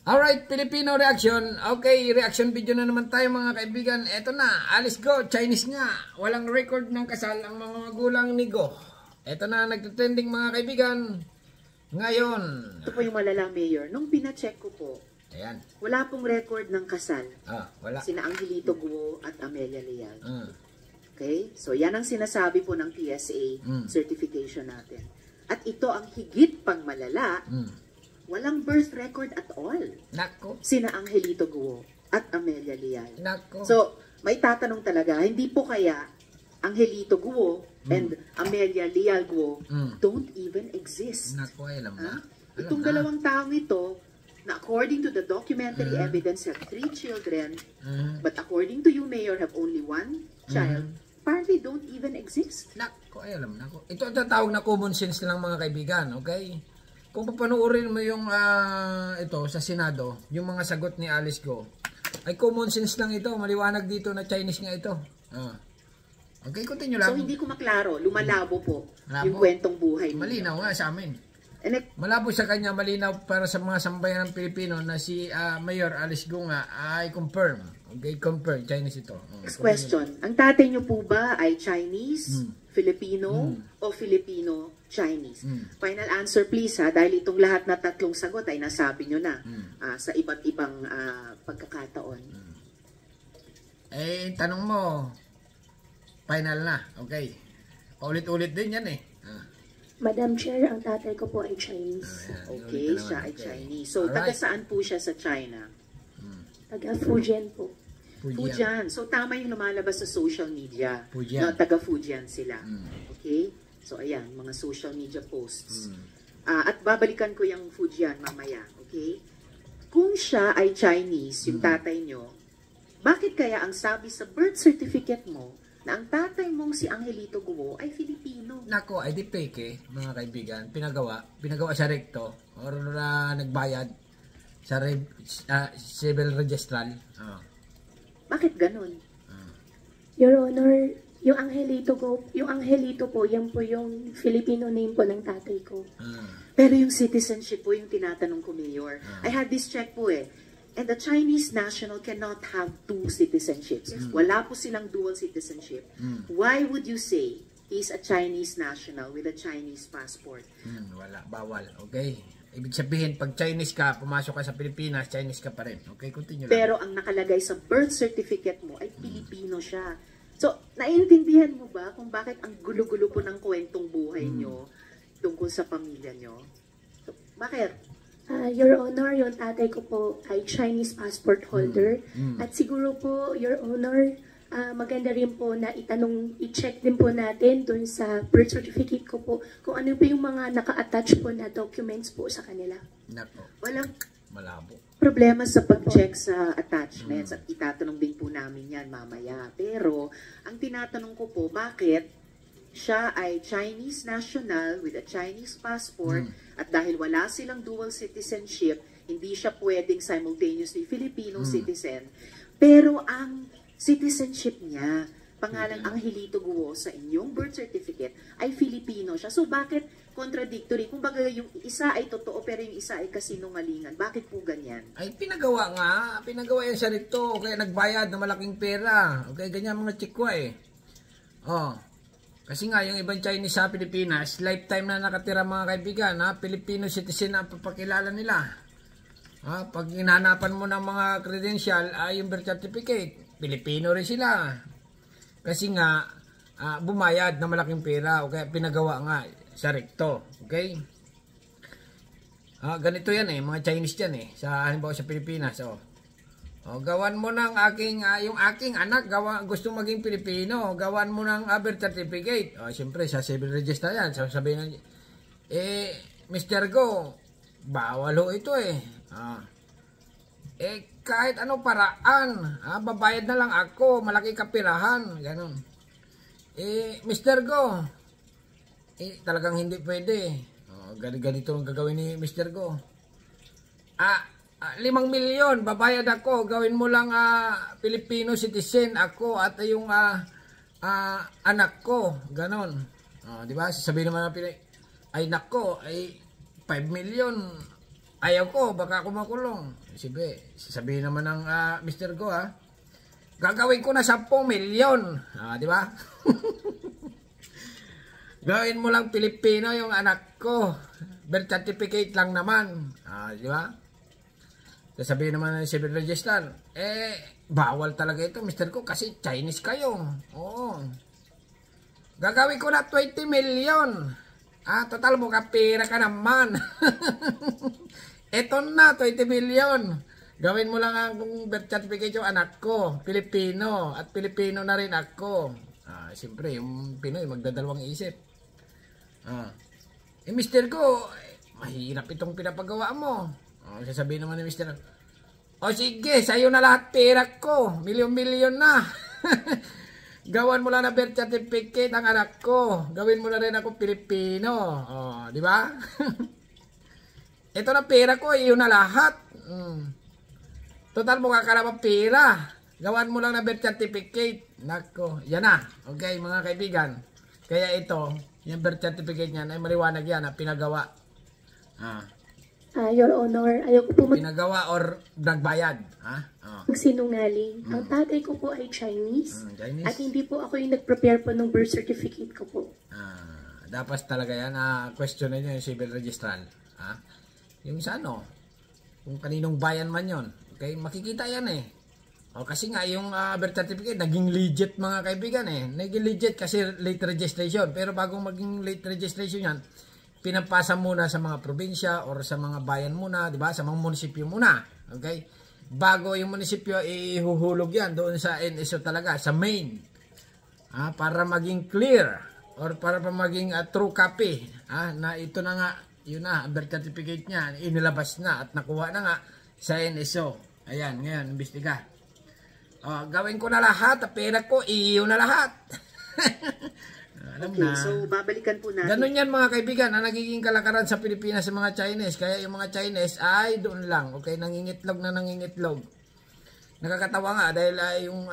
Alright, Filipino reaction. Okay, reaction video na naman tayo mga kaibigan. Eto na, Alice Go, Chinese nga. Walang record ng kasal ang mga magulang ni Go. Eto na, nagtitrending mga kaibigan. Ngayon. Ito po yung malala, Mayor. Nung pina-check ko po, ayan, wala pong record ng kasal. Wala. Sina Angelito Guo at Amelia Leal. Okay? So, yan ang sinasabi po ng PSA certification natin. At ito ang higit pang malala, walang birth record at all. Nako. Sina Angelito Guo at Amelia Leal. Nako. So, may tatanong talaga, hindi po kaya Angelito Guo and Amelia Leal Guo don't even exist. Nako, alam na. Itong dalawang taong ito, na according to the documentary evidence have 3 children, but according to you, Mayor, have only 1 child, apparently don't even exist. Nako, alam na. Ito ang tatawag na common sense lang mga kaibigan, okay? Kung papanoorin mo yung ito sa Senado, yung mga sagot ni Alice Go, ay common sense lang ito. Maliwanag dito na Chinese nga ito. Okay, continue lang. So, hindi ko maklaro. Lumalabo po Malabo. yung kwentong buhay. Malinaw nga sa amin. And Malabo sa kanya, malinaw para sa mga sambayan ng Pilipino na si Mayor Alice Go nga ay confirm. Okay, confirm. Chinese ito. Next question. Ang tatay niyo po ba ay Chinese, Filipino, o Filipino-Chinese? Final answer please ha, dahil itong lahat na tatlong sagot ay nasabi niyo na sa iba't ibang pagkakataon. Eh, tanong mo, final na. Okay. Paulit-ulit din yan eh. Madam Chair, ang tatay ko po ay Chinese. Okay, siya ay Chinese. So, taga saan po siya sa China? Taga Fujian po. Fujian. So, tama yung lumalabas sa social media. Fujian. No, taga Fujian sila. Okay? So, ayan, mga social media posts. At babalikan ko yung Fujian mamaya. Okay? Kung siya ay Chinese, yung tatay nyo, bakit kaya ang sabi sa birth certificate mo na ang tatay mong si Angelito Guo ay Filipino? Nako, ay di peke, mga kaibigan. Pinagawa sa recto or nagbayad sa civil registral. Bakit ganun? Your Honor, yung Angelito po, yan po yung Filipino name po ng tatay ko. Pero yung citizenship po yung tinatanong ko, Mayor. I had this check po eh. And the Chinese national cannot have 2 citizenships. Wala po silang dual citizenship. Why would you say he's a Chinese national with a Chinese passport? Wala, bawal. Okay? Ibig sabihin, pag Chinese ka, pumasok ka sa Pilipinas, Chinese ka pa rin. Okay, continue lang. Pero ang nakalagay sa birth certificate mo ay Pilipino siya. So, naiintindihan mo ba kung bakit ang gulo-gulo po ng kwentong buhay nyo tungkol sa pamilya nyo? So, bakit? Your Honor, yung tatay ko po ay Chinese passport holder. At siguro po, Your Honor, maganda rin po na i-check din po natin dun sa birth certificate ko po kung ano po yung mga naka-attach po na documents po sa kanila. Nako. Walang Malabo. problema sa pag-check sa attachments at itatanong din po namin yan mamaya. Pero, ang tinatanong ko po, bakit siya ay Chinese national with a Chinese passport at dahil wala silang dual citizenship, hindi siya pwedeng simultaneously Filipino citizen. Pero ang citizenship niya, pangalan Angelito Guo sa inyong birth certificate, ay Filipino siya. So bakit contradictory? Kung baga yung isa ay totoo pero yung isa ay kasinungalingan. Bakit po ganyan? Ay, pinagawa yan sa rito. Kaya nagbayad ng malaking pera. Okay, ganyan mga chikwa eh. Kasi nga, yung ibang Chinese sa Pilipinas, lifetime na nakatira mga kaibigan, Filipino citizen na papakilala nila. Pag hinanapan mo ng mga credential, yung birth certificate, Filipino rin sila. Kasi nga, bumayad ng malaking pera, o kaya pinagawa nga sa recto. Okay? Ganito yan eh, mga Chinese yan eh, halimbawa sa Pilipinas. Gawan mo ng yung aking anak, gusto maging Pilipino, gawan mo ng birth certificate. Siyempre, sa civil register yan. Sabihin na, Mr. Go, bawal ho ito eh. Kahit ano paraan, babayad na lang ako, malaki kapirahan, ganun. Mr. Go, talagang hindi pwede. Ganito ang gagawin ni Mr. Go. 5 milyon, babayad ako, gawin mo lang Filipino citizen ako at yung anak ko, ganon. Di ba? Sasabihin naman ay nako, ay 5 million, ayaw ko, baka ako makulong. Sabihin naman ng mister ko gagawin ko na 10 milyon. Di ba? Gawin mo lang Pilipino yung anak ko. Birth certificate lang naman. Di ba? Sabihin naman ng civil register, bawal talaga ito, mister ko, kasi Chinese kayo. Oo. Gagawin ko na 20 million. Total mo pera ka naman. Ito na, 20 million. Gawin mo lang ang birth certificate yung anak ko, Pilipino. At Pilipino na rin ako. Siyempre, yung Pinoy, magdadalawang isip. Mister ko, mahirap itong pinapagawa mo. Sasabihin naman ni mister, sige, sa'yo na lahat pera ko. Milyon-milyon na. Gawan mo lang na birth certificate ang anak ko. Gawin mo na rin ako Pilipino. Di ba? Ito na pera ko, iyon na lahat. Total mo kakarapang pera. Gawan mo lang na birth certificate. Nako, yan na. Okay, mga kaibigan. Kaya ito, yung birth certificate niyan ay maliwanag yan na pinagawa. Your Honor, ayaw ko po Pinagawa or nagbayad. magsinungaling. Ang tatay ko po ay Chinese. Chinese. At hindi po ako yung nag-prepare po ng birth certificate ko po. Dapat talaga yan question na yung civil registrar. Yung sa kung kaninong bayan man yon. Okay, makikita yan kasi nga yung birth certificate naging legit, mga kaibigan Naging legit kasi late registration. Pero bago maging late registration yan, pinapasa muna sa mga probinsya or sa mga bayan muna, di ba? Sa mga munisipyo muna. Okay? Bago yung munisipyo, ihuhulog yan doon sa NSO talaga, sa main. Para maging clear or para maging true copy. Na ito na nga, yun na, birth certificate niya, inilabas na at nakuha na nga sa NSO. Ayan, ngayon, imbestiga. Gawin ko na lahat, pera ko, iyo na lahat. Okay, so babalikan po natin. Ganun yan, mga kaibigan, na nagiging kalakaran sa Pilipinas sa mga Chinese. Kaya yung mga Chinese ay doon lang, okay, nangingitlog na nangingitlog. Nakakatawa nga dahil yung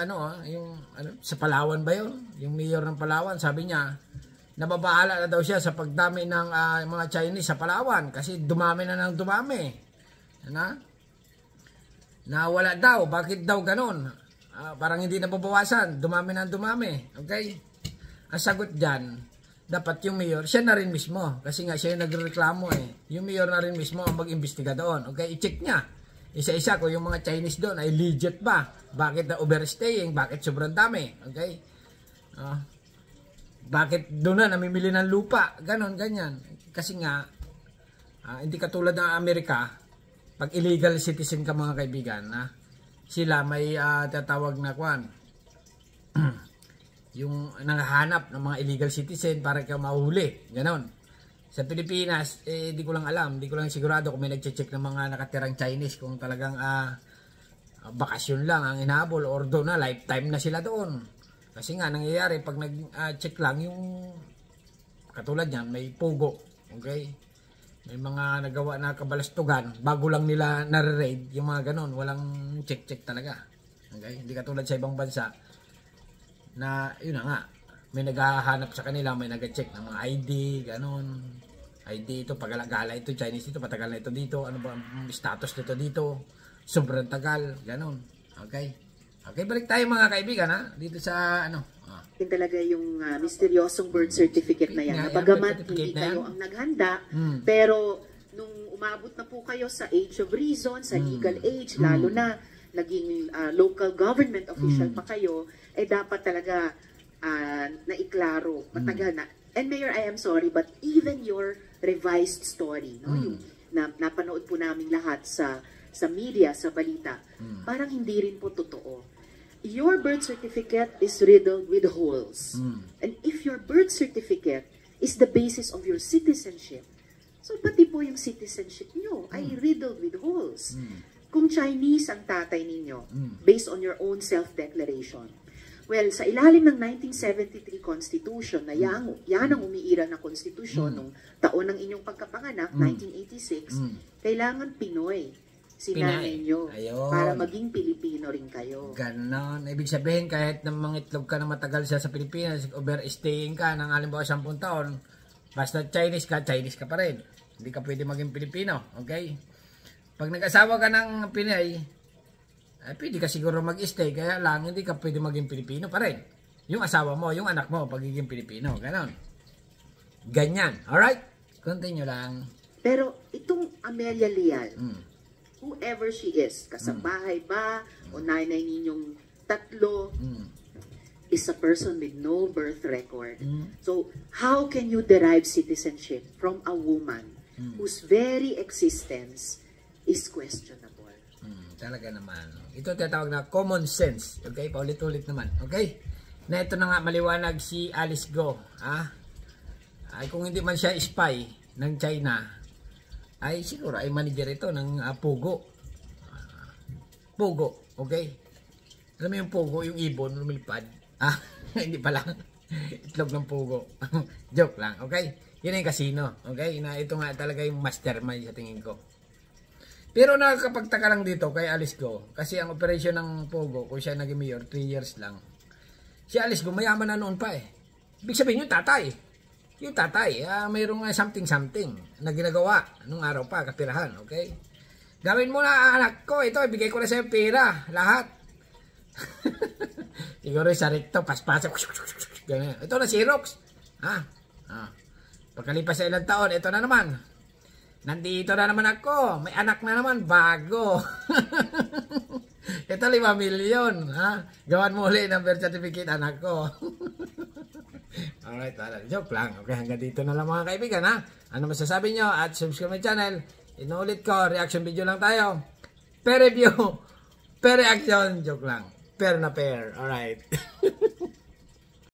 sa Palawan ba yun? Yung mayor ng Palawan, sabi niya, nababahala na daw siya sa pagdami ng mga Chinese sa Palawan kasi dumami na ng dumami. Na wala daw, bakit daw ganun? Parang hindi nababawasan, dumami na dumami, okay? Ang sagot dyan, dapat yung mayor, siya na rin mismo. Kasi nga siya yung nagreklamo Yung mayor na rin mismo ang mag-imbestiga doon. Okay, i-check niya. Isa-isa kung yung mga Chinese doon ay legit ba? Bakit na overstaying? Bakit sobrang dami? Okay? Bakit doon na namimili ng lupa? Ganon, ganyan. Kasi nga, hindi katulad ng Amerika, pag illegal citizen ka, mga kaibigan, sila may tatawag na yung nanghahanap ng mga illegal citizen para ikaw mahuli. Ganon. Sa Pilipinas, di ko lang alam, di ko lang sigurado kung may nagche-check ng mga nakatirang Chinese kung talagang bakasyon lang ang inahabol or doon na, lifetime na sila doon. Kasi nga, nangyayari, pag nag-check lang, yung katulad niyan, may pugo. Okay? May mga nagawa na kabalastugan, bago lang nila nare-raid, yung mga ganon, walang check-check talaga. Okay? Hindi katulad sa ibang bansa, na yun na nga, may naghahanap sa kanila, may nag-check ng mga ID, ganon. ID ito, pagala-gala ito, Chinese ito, patagal na ito dito, ano ba ang status nito dito, sobrang tagal, ganon. Okay? Okay, balik tayo, mga kaibigan, dito sa Yun talaga yung misteryosong birth certificate na yan. Bagamat hindi kayo ang naghanda, pero nung umabot na po kayo sa age of reason, sa legal age, lalo na naging local government official pa kayo, dapat talaga naiklaro, matagal na. And Mayor, I am sorry, but even your revised story, yung napanood po namin lahat sa media, sa balita, parang hindi rin po totoo. Your birth certificate is riddled with holes. And if your birth certificate is the basis of your citizenship, so pati po yung citizenship nyo ay riddled with holes. Kung Chinese ang tatay ninyo, based on your own self-declaration, well, sa ilalim ng 1973 Constitution, na yan ang umiiral na Constitution nung taon ng inyong pagkapanganak, 1986, kailangan Pinoy sinanay nyo para maging Pilipino rin kayo. Ganon. Ibig sabihin, kahit na mangitlog ka na matagal siya sa Pilipinas, overstaying ka ng halimbawa 10 taon, basta Chinese ka pa rin. Hindi ka pwede maging Pilipino. Okay? Pag nag-asawa ka ng Pinay, pwede ka siguro mag-stay, kaya lang hindi ka pwede maging Pilipino pa rin. Yung asawa mo, yung anak mo, pagiging Pilipino, ganon. Ganyan, alright? Continue lang. Pero itong Amelia Leal, whoever she is, kasambahay ba, o nanay ninyong tatlo, is a person with no birth record. So, how can you derive citizenship from a woman whose very existence is questionable? Talaga naman. Ito tinatawag na common sense. Okay? Paulit-ulit naman. Okay? Na ito na nga maliwanag si Alice Go. Ay kung hindi man siya spy ng China, ay siguro ay manager ito ng Pogo. Pogo. Okay? Alam mo yung Pogo, yung ibon, lumilipad. Hindi pala. Itlog ng Pogo. Joke lang. Okay? Yun yung casino. Okay? Na ito nga talaga yung mastermind sa tingin ko. Pero nakakapagtaka lang dito kay Alice Go. Kasi ang operasyon ng Pogo, kung siya naging mayor, 3 years lang. Si Alice Go, mayaman na noon pa eh. Ibig sabihin yung tatay. Yung tatay, mayroong something na ginagawa nung araw pa, kapirahan. Okay? Gawin mo na anak ko. Ito, ibigay ko na sa'yo pera. Lahat. Siguro sa recto, paspas. Ito na si Rox. Pagkalipas sa ilang taon, ito na naman. Nandito na naman ako. May anak na naman. Bago. Ito 5 milyon. Gawan mo ulit ng birth certificate anak ko. Alright. Joke lang. Okay, hanggang dito na lang mga kaibigan. Ano masasabi nyo? At subscribe my channel. Inuulit ko. Reaction video lang tayo. Per review. Per reaction. Joke lang. Per na per. Alright.